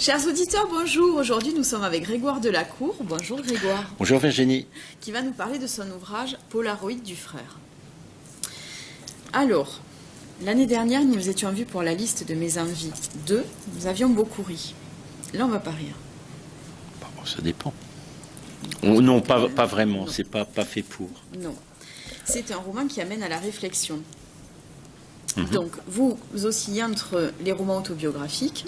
Chers auditeurs, bonjour. Aujourd'hui, nous sommes avec Grégoire Delacour. Bonjour Grégoire. Bonjour Virginie. Qui va nous parler de son ouvrage Polaroid du frère. Alors, l'année dernière, nous étions vus pour la liste de mes envies 2. Nous avions beaucoup ri. Là, on ne va pas rire. Bon, ça dépend. Non, pas vraiment. C'est pas fait pour. Non. C'est un roman qui amène à la réflexion. Donc, vous oscillez entre les romans autobiographiques,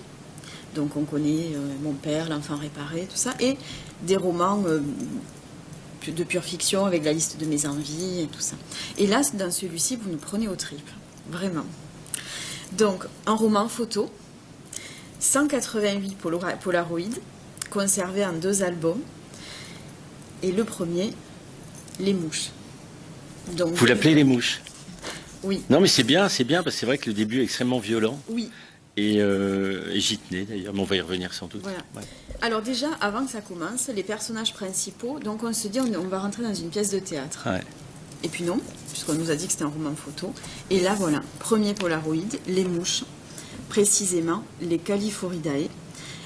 donc on connaît Mon père, L'enfant réparé, tout ça, et des romans de pure fiction avec la liste de mes envies et tout ça. Et là, dans celui-ci, vous nous prenez aux tripes, vraiment. Donc, un roman photo, 188 Polaroid, conservé en 2 albums, et le premier, Les mouches. Donc, vous l'appelez Les mouches? Oui. Non, mais c'est bien, parce que c'est vrai que le début est extrêmement violent. Oui. Et j'y tenais d'ailleurs, mais on va y revenir sans doute. Voilà. Ouais. Alors déjà, avant que ça commence, les personnages principaux, donc on se dit on va rentrer dans une pièce de théâtre. Ouais. Et puis non, puisqu'on nous a dit que c'était un roman photo. Et là voilà, premier Polaroid, les mouches, précisément les Calliphoridae.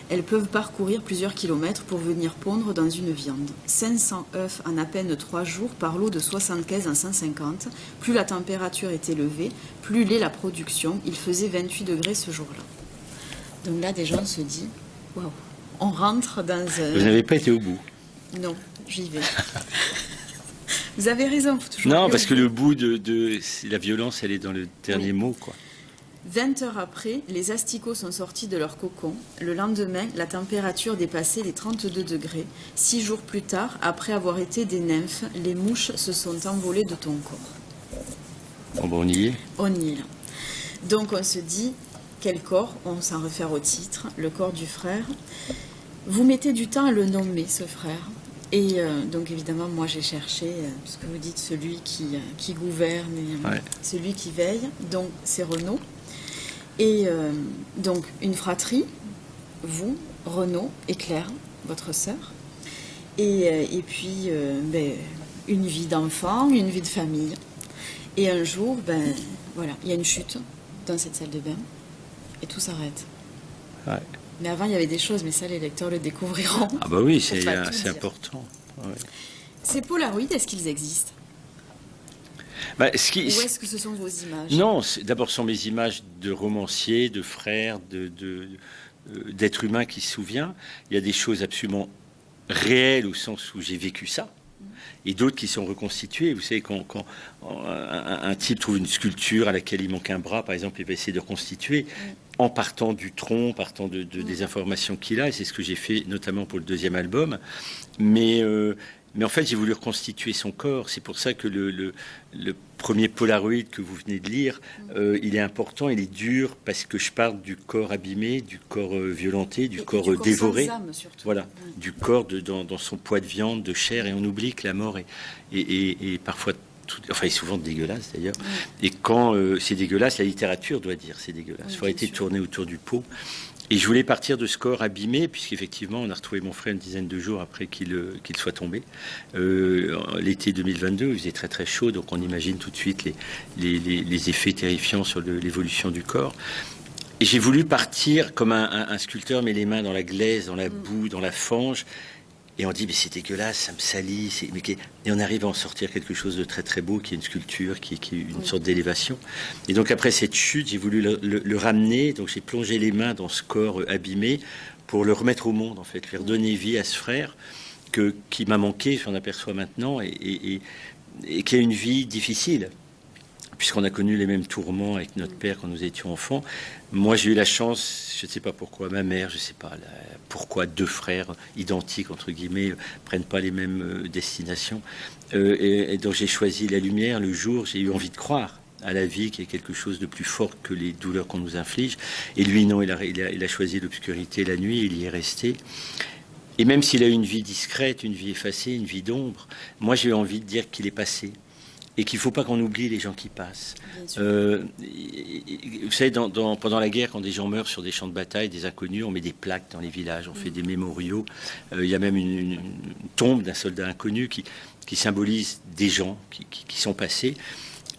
Elles peuvent parcourir plusieurs kilomètres pour venir pondre dans une viande. 500 œufs en à peine 3 jours par lot de 75 en 150. Plus la température est élevée, plus l'est la production. Il faisait 28 degrés ce jour-là. Donc là, déjà, on se dit, waouh, on rentre dans un... Vous n'avez pas été au bout? Non, j'y vais. Vous avez raison, faut toujours... Non, parce que le bout de la violence, elle est dans le dernier mot, quoi. 20 heures après, les asticots sont sortis de leur cocon. Le lendemain, la température dépassait les 32 degrés. 6 jours plus tard, après avoir été des nymphes, les mouches se sont envolées de ton corps. Bon, on y est. On y est là. Donc on se dit, quel corps? On s'en réfère au titre, le corps du frère. Vous mettez du temps à le nommer, ce frère. Et donc évidemment, moi j'ai cherché, ce que vous dites, celui qui gouverne, et, celui qui veille. Donc c'est Renaud. Et donc, une fratrie, vous, Renaud et Claire, votre sœur, et puis une vie d'enfant, une vie de famille. Et un jour, voilà, il y a une chute dans cette salle de bain, et tout s'arrête. Ouais. Mais avant, il y avait des choses, mais ça, les lecteurs le découvriront. Ah bah oui, c'est important. Ouais. Ces Polaroids, est-ce qu'ils existent? Ou est-ce que ce sont vos images? Non, d'abord, ce sont mes images de romancier, de frère, d'être humain qui se souvient. Il y a des choses absolument réelles au sens où j'ai vécu ça, et d'autres qui sont reconstituées. Vous savez, quand un type trouve une sculpture à laquelle il manque un bras, par exemple, il va essayer de reconstituer en partant du tronc, partant des informations qu'il a, et c'est ce que j'ai fait notamment pour le 2e album. Mais en fait, j'ai voulu reconstituer son corps. C'est pour ça que le premier Polaroid que vous venez de lire, il est important, il est dur, parce que je parle du corps abîmé, du corps violenté, du corps dévoré. Sans âme, surtout. Voilà, du corps dans son poids de viande, de chair, et on oublie que la mort est parfois... est souvent dégueulasse d'ailleurs. Et quand c'est dégueulasse, la littérature doit dire c'est dégueulasse. Il faut arrêter de tourner autour du pot. Et je voulais partir de ce corps abîmé, puisqu'effectivement, on a retrouvé mon frère une dizaine de jours après qu'il soit tombé. L'été 2022, il faisait très très chaud, donc on imagine tout de suite les effets terrifiants sur l'évolution du corps. Et j'ai voulu partir comme un sculpteur met les mains dans la glaise, dans la boue, dans la fange. Et on dit, mais c'est dégueulasse, ça me salit. Et on arrive à en sortir quelque chose de très très beau, qui est une sculpture, qui est une sorte d'élévation. Et donc après cette chute, j'ai voulu le ramener. Donc j'ai plongé les mains dans ce corps abîmé pour le remettre au monde, en fait, lui redonner vie à ce frère qui m'a manqué, j'en aperçois maintenant, et qui a une vie difficile, puisqu'on a connu les mêmes tourments avec notre père quand nous étions enfants. Moi, j'ai eu la chance, je ne sais pas pourquoi, ma mère, je ne sais pas pourquoi 2 frères identiques, entre guillemets, prennent pas les mêmes destinations. Et donc j'ai choisi la lumière, le jour, j'ai eu envie de croire à la vie, qui est quelque chose de plus fort que les douleurs qu'on nous inflige. Et lui, non, il a choisi l'obscurité, la nuit, il y est resté. Et même s'il a eu une vie discrète, une vie effacée, une vie d'ombre, moi j'ai eu envie de dire qu'il est passé. Et qu'il ne faut pas qu'on oublie les gens qui passent. Vous savez, pendant la guerre, quand des gens meurent sur des champs de bataille, des inconnus, on met des plaques dans les villages, on fait des mémoriaux. Il y a même une tombe d'un soldat inconnu qui symbolise des gens qui sont passés.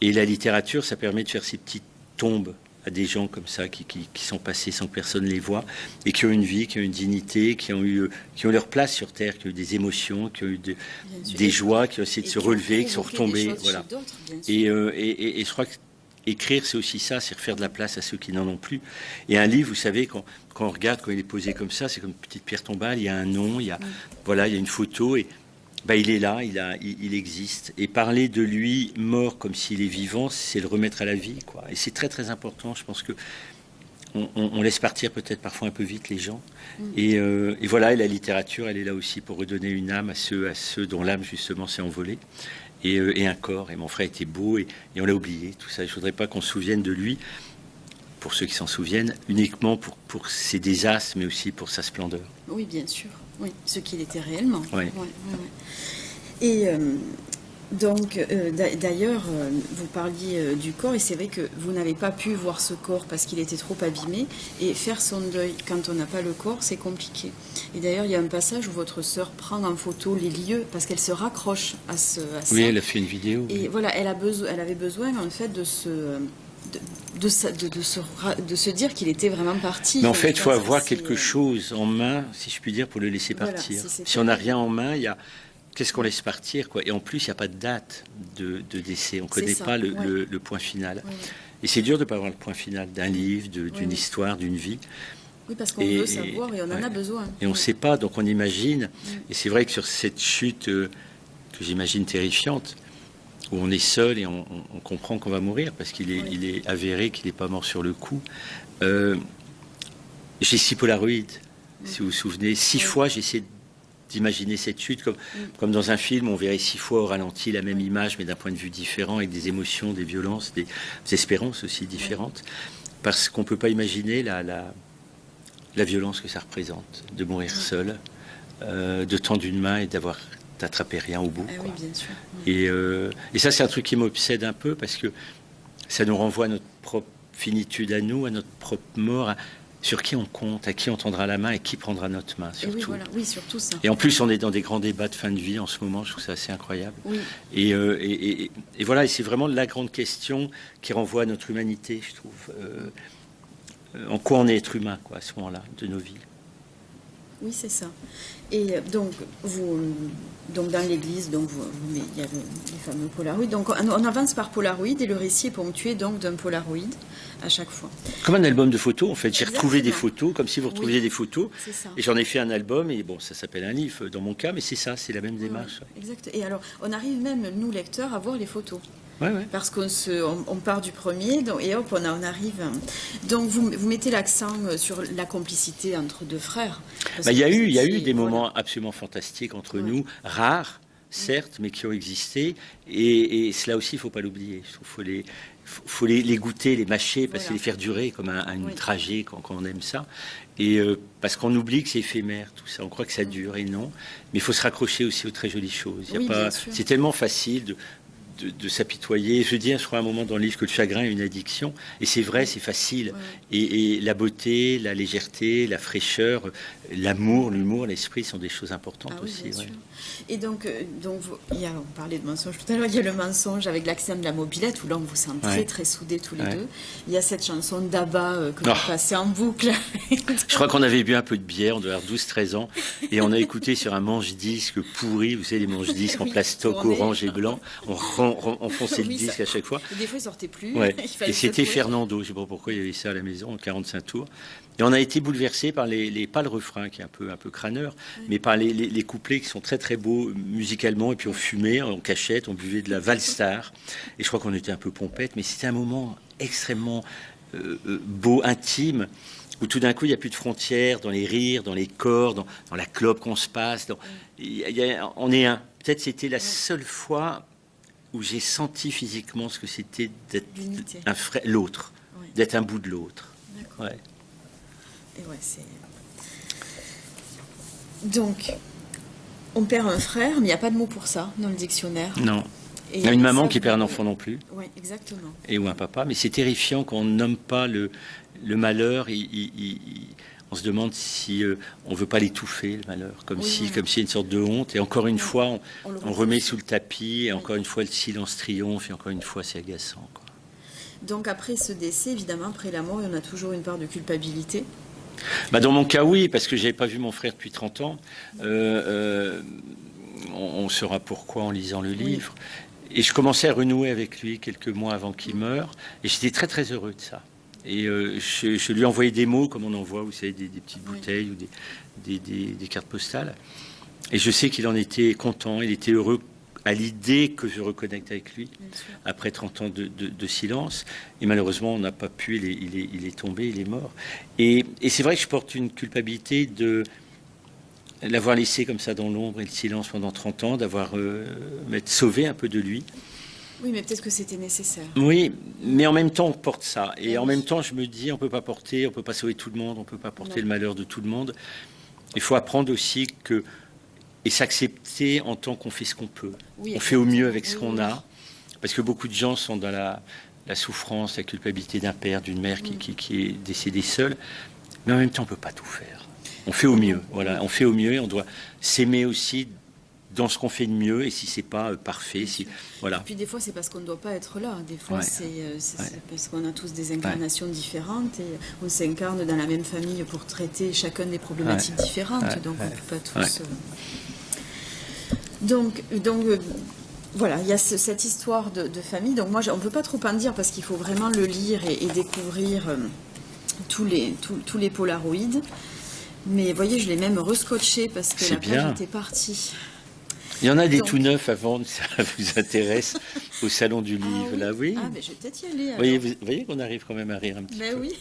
Et la littérature, ça permet de faire ces petites tombes à des gens comme ça qui sont passés sans que personne les voit et qui ont une vie, qui ont une dignité, qui ont leur place sur Terre, qui ont eu des émotions, qui ont eu des joies, qui ont essayé de se relever, qui sont retombés. Voilà. Et je crois que écrire, c'est aussi ça, c'est refaire de la place à ceux qui n'en ont plus. Et un livre, vous savez, quand on regarde, quand il est posé comme ça, c'est comme une petite pierre tombale, il y a un nom, il y a une photo, et il est là, il existe. Et parler de lui mort comme s'il est vivant, c'est le remettre à la vie, quoi. Et c'est très très important. Je pense que on laisse partir peut-être parfois un peu vite les gens. Et voilà, et la littérature, elle est là aussi pour redonner une âme à ceux dont l'âme justement s'est envolée. Et un corps. Et mon frère était beau, et on l'a oublié, tout ça. Je ne voudrais pas qu'on se souvienne de lui, pour ceux qui s'en souviennent, uniquement pour ses désastres, mais aussi pour sa splendeur. Oui, bien sûr. Oui, ce qu'il était réellement. Oui. Et donc, d'ailleurs, vous parliez du corps, et c'est vrai que vous n'avez pas pu voir ce corps parce qu'il était trop abîmé, et faire son deuil quand on n'a pas le corps, c'est compliqué. Et d'ailleurs, il y a un passage où votre sœur prend en photo les lieux, parce qu'elle se raccroche à ça. Oui, elle a fait une vidéo. Et voilà, elle avait besoin, en fait, de se dire qu'il était vraiment parti. Mais en fait, il faut avoir quelque chose en main, si je puis dire, pour le laisser partir. Si on n'a rien en main, qu'est-ce qu'on laisse partir, quoi. Et en plus, il n'y a pas de date de décès. On ne connaît pas le point final. Oui. Et c'est dur de ne pas avoir le point final d'un livre, d'une histoire, d'une vie. Oui, parce qu'on veut savoir et on en a besoin. Et on ne sait pas, donc on imagine. Et c'est vrai que sur cette chute que j'imagine terrifiante, où on est seul et on comprend qu'on va mourir, parce qu'il est avéré qu'il n'est pas mort sur le coup. J'ai 6 polaroïdes, si vous vous souvenez. 6 fois, j'ai essayé d'imaginer cette chute, comme dans un film, on verrait 6 fois au ralenti la même image, mais d'un point de vue différent, avec des émotions, des violences, des espérances aussi différentes. Parce qu'on ne peut pas imaginer la violence que ça représente, de mourir seul, de tendre une main et d'avoir t'attraper rien au bout. Oui, bien sûr. Et ça, c'est un truc qui m'obsède un peu, parce que ça nous renvoie à notre propre finitude à nous, à notre propre mort, sur qui on compte, à qui on tendra la main et qui prendra notre main, surtout. Oui, surtout ça. Et en plus, on est dans des grands débats de fin de vie en ce moment, je trouve ça assez incroyable. Oui. Et voilà, et c'est vraiment la grande question qui renvoie à notre humanité, je trouve. En quoi on est être humain, quoi, à ce moment-là, de nos vies. Oui, c'est ça. Et donc, dans l'église, il y a les fameux Polaroids. Donc, on avance par Polaroid, et le récit est ponctué donc d'un Polaroid à chaque fois. Comme un album de photos, en fait. J'ai retrouvé des photos, comme si vous retrouviez des photos. C'est ça. Et j'en ai fait un album, et bon, ça s'appelle un livre dans mon cas, mais c'est ça, c'est la même démarche. Oui, exact. Et alors, on arrive même, nous, lecteurs, à voir les photos. Parce qu'on part du premier, et hop, on arrive. Donc, vous mettez l'accent sur la complicité entre deux frères. Il y a eu des moments absolument fantastiques entre nous, rares, certes, mais qui ont existé. Et cela aussi, il ne faut pas l'oublier. Il faut les goûter, les mâcher, parce que les faire durer comme une trajet quand on aime ça. Et parce qu'on oublie que c'est éphémère, tout ça. On croit que ça dure, et non. Mais il faut se raccrocher aussi aux très jolies choses. C'est tellement facile de s'apitoyer. Je dis, je crois à un moment dans le livre que le chagrin est une addiction. Et c'est vrai, c'est facile. Et la beauté, la légèreté, la fraîcheur, l'amour, l'humour, l'esprit sont des choses importantes aussi. Bien sûr. Et donc on parlait de mensonge tout à l'heure. Il y a le mensonge avec l'accident de la mobilette, où là on vous sent très très soudés tous les deux. Il y a cette chanson d'Abba que vous passez en boucle. Je crois qu'on avait bu un peu de bière, on devait avoir 12-13 ans, et on a écouté sur un manche-disque pourri, vous savez, les manche-disques en plastoc orange et blanc. On fonçait le disque à chaque fois. Et des fois, il sortait plus. Et c'était Fernando, je ne sais pas pourquoi il y avait ça à la maison, en 45 tours. Et on a été bouleversés par pas le refrain qui est un peu crâneur, mais par les couplets qui sont très très beaux musicalement. Et puis on fumait, on cachette, on buvait de la Valstar. Et je crois qu'on était un peu pompette, mais c'était un moment extrêmement beau, intime, où tout d'un coup il n'y a plus de frontières dans les rires, dans les corps, dans la clope qu'on se passe. On est un. Peut-être c'était la seule fois où j'ai senti physiquement ce que c'était d'être un frère, l'autre, d'être un bout de l'autre. Et donc, on perd un frère, mais il n'y a pas de mot pour ça dans le dictionnaire. Non. Il y a une maman qui perd un enfant non plus. Oui, exactement. Et ou un papa, mais c'est terrifiant qu'on ne nomme pas le malheur. On se demande si on ne veut pas l'étouffer, le malheur, comme si il y a une sorte de honte. Et encore une fois, on remet sous le tapis, et encore une fois, le silence triomphe, et encore une fois, c'est agaçant, quoi. Donc après ce décès, évidemment, après la mort, il y en a toujours une part de culpabilité. Bah dans mon cas, oui, parce que je n'avais pas vu mon frère depuis 30 ans. On saura pourquoi en lisant le livre. Et je commençais à renouer avec lui quelques mois avant qu'il meure. Et j'étais très, très heureux de ça. Et je lui envoyais des mots, comme on envoie, vous savez, des petites bouteilles ou des cartes postales. Et je sais qu'il en était content, il était heureux à l'idée que je reconnecte avec lui après 30 ans de silence. Et malheureusement, on n'a pas pu, il est tombé, il est mort. Et c'est vrai que je porte une culpabilité de l'avoir laissé comme ça dans l'ombre et le silence pendant 30 ans, d'avoir m'être sauvé un peu de lui. Oui, mais peut-être que c'était nécessaire. Oui, mais en même temps, on porte ça. Et en même temps, je me dis, on peut pas sauver tout le monde, on peut pas porter le malheur de tout le monde. Il faut apprendre aussi et s'accepter en tant qu'on fait ce qu'on peut. Oui, on fait au mieux avec ce qu'on a. Parce que beaucoup de gens sont dans la souffrance, la culpabilité d'un père, d'une mère qui est décédée seule. Mais en même temps, on peut pas tout faire. On fait au mieux. Voilà, on fait au mieux et on doit s'aimer aussi dans ce qu'on fait de mieux, et si c'est pas parfait, voilà. Et puis des fois c'est parce qu'on ne doit pas être là, des fois c'est parce qu'on a tous des incarnations différentes et on s'incarne dans la même famille pour traiter chacun des problématiques différentes, donc on ne peut pas tous... Donc voilà, il y a cette histoire de famille, donc moi on ne peut pas trop en dire parce qu'il faut vraiment le lire et découvrir tous les polaroïdes, mais vous voyez, je l'ai même rescotché parce que la page était partie. Il y en a des tout neufs à vendre, ça vous intéresse, au Salon du Livre, là, oui. Ah, mais je vais peut-être y aller. Vous voyez qu'on arrive quand même à rire un petit peu. Oui.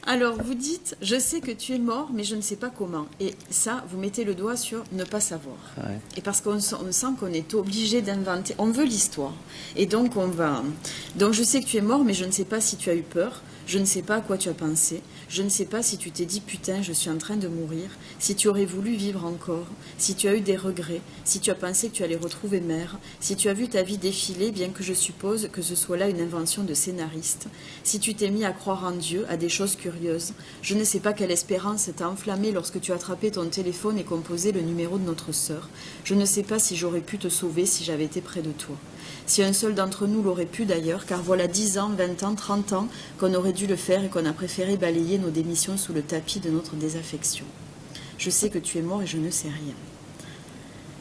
Alors, vous dites, je sais que tu es mort, mais je ne sais pas comment. Et ça, vous mettez le doigt sur ne pas savoir. Et parce qu'on sent qu'on est obligé d'inventer, on veut l'histoire. Et donc, Donc, je sais que tu es mort, mais je ne sais pas si tu as eu peur. Je ne sais pas à quoi tu as pensé. Je ne sais pas si tu t'es dit « Putain, je suis en train de mourir », si tu aurais voulu vivre encore, si tu as eu des regrets, si tu as pensé que tu allais retrouver mère, si tu as vu ta vie défiler, bien que je suppose que ce soit là une invention de scénariste, si tu t'es mis à croire en Dieu, à des choses curieuses. Je ne sais pas quelle espérance t'a enflammé lorsque tu as attrapé ton téléphone et composé le numéro de notre sœur. Je ne sais pas si j'aurais pu te sauver si j'avais été près de toi. Si un seul d'entre nous l'aurait pu d'ailleurs, car voilà 10 ans, 20 ans, 30 ans qu'on aurait dû le faire et qu'on a préféré balayer nos démissions sous le tapis de notre désaffection. Je sais que tu es mort et je ne sais rien.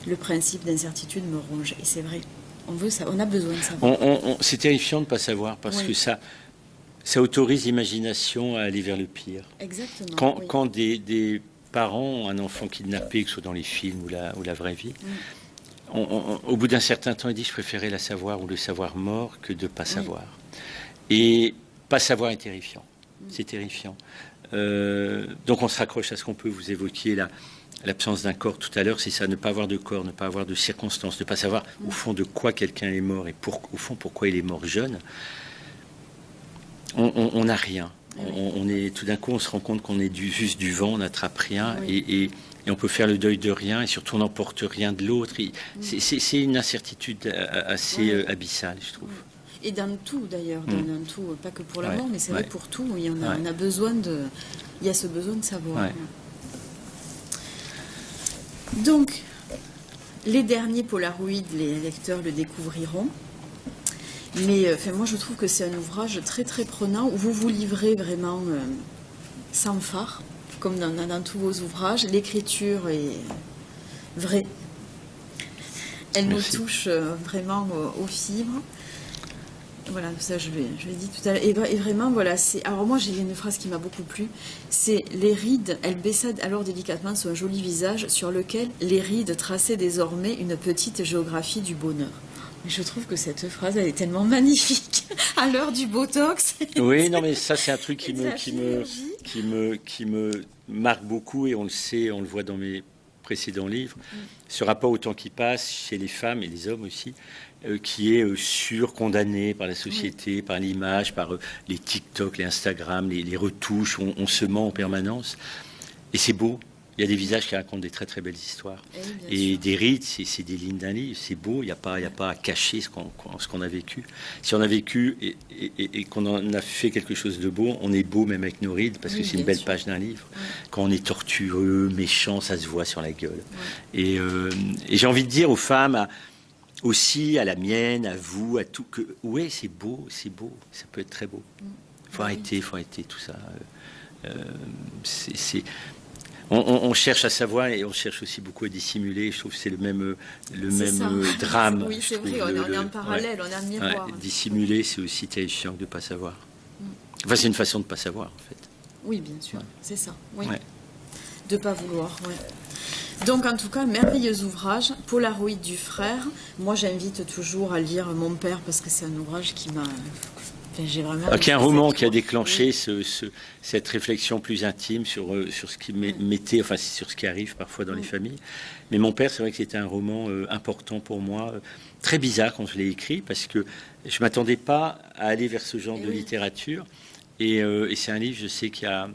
Le principe d'incertitude me ronge, et c'est vrai, on a besoin de savoir. C'est terrifiant de ne pas savoir, parce que ça autorise l'imagination à aller vers le pire. Exactement. Quand des parents ont un enfant kidnappé, que ce soit dans les films ou la vraie vie, au bout d'un certain temps, il dit « je préférais la savoir ou le savoir mort que de ne pas savoir ». Et pas savoir est terrifiant. C'est terrifiant. Donc on se raccroche à ce qu'on peut. Vous évoquiez l'absence d'un corps tout à l'heure, c'est ça, ne pas avoir de corps, ne pas avoir de circonstances, ne pas savoir au fond de quoi quelqu'un est mort et au fond pourquoi il est mort jeune. On n'a rien. Tout d'un coup, on se rend compte qu'on est juste du vent, on n'attrape rien et on peut faire le deuil de rien et surtout on n'emporte rien de l'autre. C'est une incertitude assez abyssale, je trouve. Et dans tout d'ailleurs, dans tout, pas que pour la mort, mais c'est vrai pour tout, on a besoin il y a ce besoin de savoir. Donc, les derniers Polaroids, les lecteurs le découvriront. Mais moi, je trouve que c'est un ouvrage très très prenant où vous vous livrez vraiment sans phare, comme dans tous vos ouvrages. L'écriture est vraie. Elle nous touche vraiment aux fibres. Voilà, ça je l'ai dit tout à l'heure. Et vraiment, voilà, c'est... Alors moi, j'ai une phrase qui m'a beaucoup plu. C'est « Les rides, elle baissa alors délicatement son joli visage sur lequel les rides traçaient désormais une petite géographie du bonheur. » Je trouve que cette phrase, elle est tellement magnifique à l'heure du Botox. Oui, non, mais ça, c'est un truc qui me marque beaucoup, et on le sait, on le voit dans mes précédents livres. Ce rapport au temps qui passe chez les femmes et les hommes aussi, qui est surcondamné par la société, par l'image, par les TikTok, les Instagram, les retouches, on se ment en permanence. Et c'est beau. Il y a des visages qui racontent des très très belles histoires. Et des rides, c'est des lignes d'un livre, c'est beau, il n'y a pas à cacher ce qu'on a vécu. Si on a vécu et qu'on en a fait quelque chose de beau, on est beau même avec nos rides, parce que c'est une belle page d'un livre. Quand on est tortueux, méchant, ça se voit sur la gueule. Et j'ai envie de dire aux femmes, aussi à la mienne, à vous, à tout. Ouais, c'est beau, ça peut être très beau. Faut arrêter tout ça. On cherche à savoir et on cherche aussi beaucoup à dissimuler. Je trouve que c'est le même drame. Oui, c'est vrai, on est en parallèle, on est en miroir. Dissimuler, c'est aussi terrifiant de ne pas savoir. Enfin, c'est une façon de ne pas savoir, en fait. Oui, bien sûr, c'est ça. Oui. De ne pas vouloir, oui. Donc, en tout cas, merveilleux ouvrage, Polaroid du frère. Moi, j'invite toujours à lire Mon père, parce que c'est un ouvrage qui m'a... J'ai vraiment... Qui est un roman qui a déclenché cette réflexion plus intime sur ce qui m'était, enfin, sur ce qui arrive parfois dans les familles. Mais Mon père, c'est vrai que c'était un roman important pour moi, très bizarre quand je l'ai écrit, parce que je ne m'attendais pas à aller vers ce genre de littérature. Et c'est un livre, je sais, qui a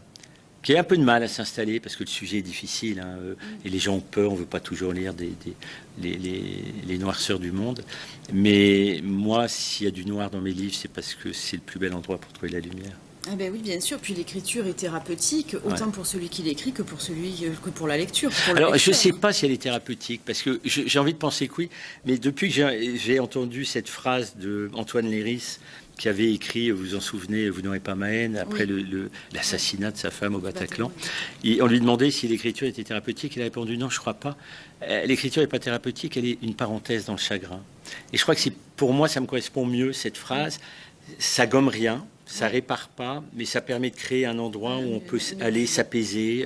un peu de mal à s'installer parce que le sujet est difficile, hein, et les gens ont peur, on ne veut pas toujours lire les noirceurs du monde. Mais moi, s'il y a du noir dans mes livres, c'est parce que c'est le plus bel endroit pour trouver la lumière. Ah ben oui, bien sûr. Puis l'écriture est thérapeutique, autant pour celui qui l'écrit que pour la lecture. Alors, je ne sais pas si elle est thérapeutique, parce que j'ai envie de penser que oui, mais depuis que j'ai entendu cette phrase d'Antoine Léris, qui avait écrit, vous vous en souvenez, Vous n'aurez pas ma haine, après l'assassinat de sa femme au Bataclan. Et on lui demandait si l'écriture était thérapeutique. Il a répondu non, je ne crois pas. L'écriture n'est pas thérapeutique, elle est une parenthèse dans le chagrin. Et je crois que pour moi, ça me correspond mieux, cette phrase. Ça gomme rien, ça répare pas, mais ça permet de créer un endroit où on peut aller s'apaiser,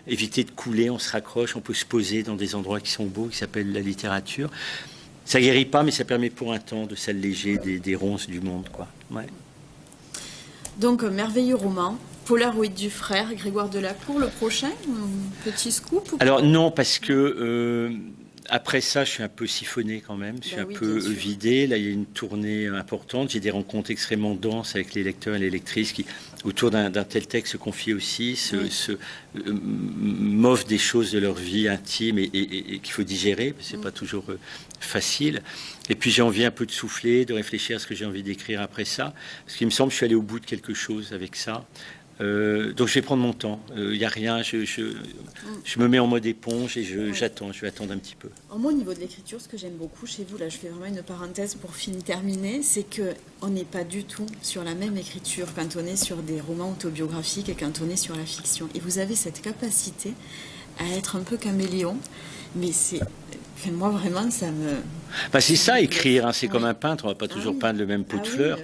éviter de couler, on se raccroche, on peut se poser dans des endroits qui sont beaux, qui s'appellent la littérature. Ça guérit pas, mais ça permet pour un temps de s'alléger des ronces du monde, quoi. Ouais. Donc, merveilleux roman, Polaroid du frère, Grégoire Delacour, le prochain, petit scoop. Alors non, parce que après ça, je suis un peu siphonné quand même, je suis un peu vidé. Là, il y a une tournée importante, j'ai des rencontres extrêmement denses avec les lecteurs et les lectrices qui, autour d'un tel texte, se confient aussi, m'offrent des choses de leur vie intime et qu'il faut digérer, parce que c'est pas toujours facile. Et puis j'ai envie un peu de souffler, de réfléchir à ce que j'ai envie d'écrire après ça, parce qu'il me semble que je suis allé au bout de quelque chose avec ça. Donc je vais prendre mon temps. Il n'y a rien. Je me mets en mode éponge et j'attends. Je vais attendre un petit peu. Moi, au niveau de l'écriture, ce que j'aime beaucoup chez vous, là, je fais vraiment une parenthèse pour terminer, c'est que on n'est pas du tout sur la même écriture quand on est sur des romans autobiographiques et quand on est sur la fiction. Et vous avez cette capacité à être un peu caméléon, mais c'est... Enfin, moi, vraiment, ça me... c'est ça, écrire. Hein, c'est comme un peintre. On ne va pas toujours peindre le même pot de fleurs.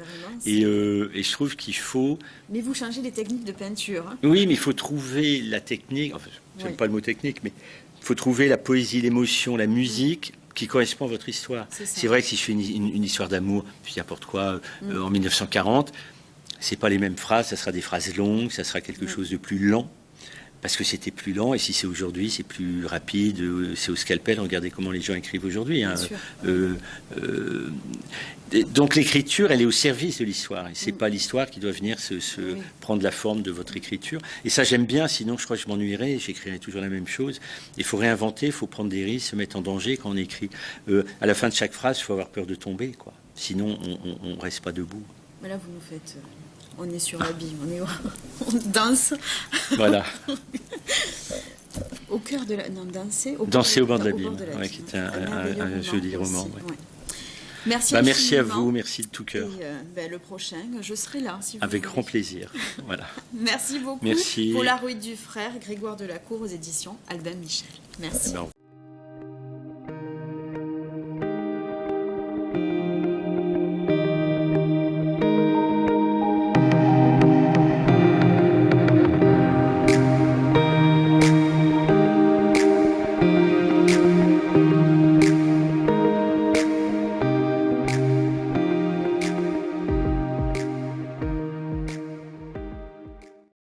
Et je trouve qu'il faut... Mais vous changez les techniques de peinture. Hein. Oui, mais il faut trouver la technique. Enfin, j'aime pas le mot technique, mais il faut trouver la poésie, l'émotion, la musique qui correspond à votre histoire. C'est vrai que si je fais une histoire d'amour, puis n'importe quoi, en 1940, c'est pas les mêmes phrases. Ça sera des phrases longues, ça sera quelque chose de plus lent. Parce que c'était plus lent, et si c'est aujourd'hui, c'est plus rapide, c'est au scalpel. Regardez comment les gens écrivent aujourd'hui. Hein. Donc l'écriture, elle est au service de l'histoire. Et c'est pas l'histoire qui doit venir prendre la forme de votre écriture. Et ça, j'aime bien, sinon je crois que je m'ennuierais, j'écrirais toujours la même chose. Il faut réinventer, il faut prendre des risques, se mettre en danger quand on écrit. À la fin de chaque phrase, il faut avoir peur de tomber, quoi. Sinon, on ne reste pas debout. Mais là, vous nous faites... On est sur l'habit, on danse. Voilà. Au cœur de la... Non, danser au bord de l'abîme, qui est un joli roman. Ouais. Merci à vous, merci de tout cœur. Et, le prochain, je serai là. Si vous Avec voulez. Grand plaisir. Voilà. Merci beaucoup. Merci. Polaroid du frère, Grégoire Delacour aux éditions Albin Michel. Merci.